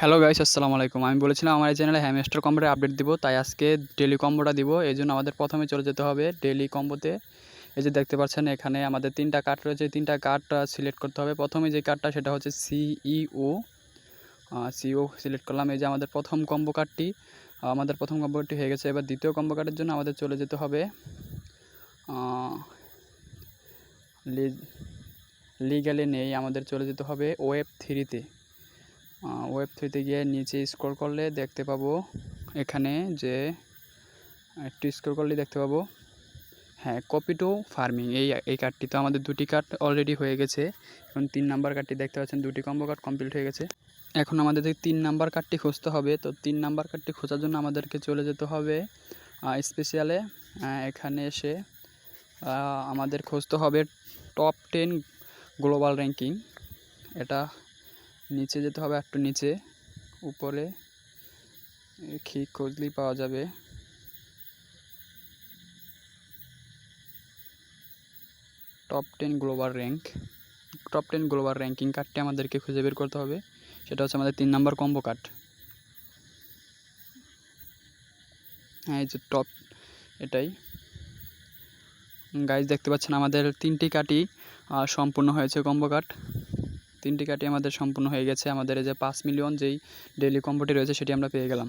Hello guys, আসসালামু আলাইকুম। আমি বলেছিলাম আমার এই চ্যানেলে হ্যামস্টার কম্বোর আপডেট দিব, তাই আজকে ডেইলি কম্বোটা দিব। এই জন্য আমাদের প্রথমে চলে যেতে হবে ডেইলি কম্বোতে। এই যে দেখতে পাচ্ছেন এখানে আমাদের তিনটা কার্ড রয়েছে, তিনটা কার্ড সিলেক্ট করতে হবে। প্রথমে যে কার্ডটা সেটা হচ্ছে সিইও সিলেক্ট করলাম। এই যে আমাদের প্রথম কম্বো কার্ডটি হয়ে গেছে। এবার দ্বিতীয় কম্বো কার্ডের জন্য আমাদের চলে যেতে হবে লিগ্যালে নেই, আমাদের চলে যেতে হবে ওয়েব 3-তে। ওয়েব 3-তে গিয়ে নিচে স্ক্রল করলে দেখতে পাবো এখানে যে একটু স্ক্রল করলে দেখতে পাবো কপি টু ফার্মিং। এই কার্ডটি তো আমাদের দুটি কার্ড অলরেডি হয়ে গেছে। এখন 3 নাম্বার কার্ডটি দেখতে পাচ্ছেন, দুটি কম্বো কার্ড কমপ্লিট হয়ে গেছে। এখন আমাদের 3 নাম্বার কার্ডটি খুঁজতে হবে। তো 3 নাম্বার কার্ডটি খোঁজার জন্য আমাদেরকে চলে যেতে হবে স্পেশালে। এখানে এসে আমাদের খুঁজতে হবে টপ 10 গ্লোবাল র্যাঙ্কিং। এটা নিচে যেতে হবে, একটু নিচে, উপরে ঠিক খুঁজলেই পাওয়া যাবে। টপ 10 গ্লোবাল র্যাঙ্কিং কার্ডটি আমাদেরকে খুঁজে বের করতে হবে। সেটা হচ্ছে আমাদের 3 নাম্বার কম্বো কার্ড। এই যে টপ, এটাই গাইজ দেখতে পাচ্ছেন আমাদের 3টি কার্ডই সম্পূর্ণ হয়েছে। কম্বো কার্ড 3টি কার্ডই আমাদের সম্পূর্ণ হয়ে গেছে। আমাদের এই যে 5 মিলিয়ন যেই ডেইলি কম্বোটি রয়েছে সেটি আমরা পেয়ে গেলাম।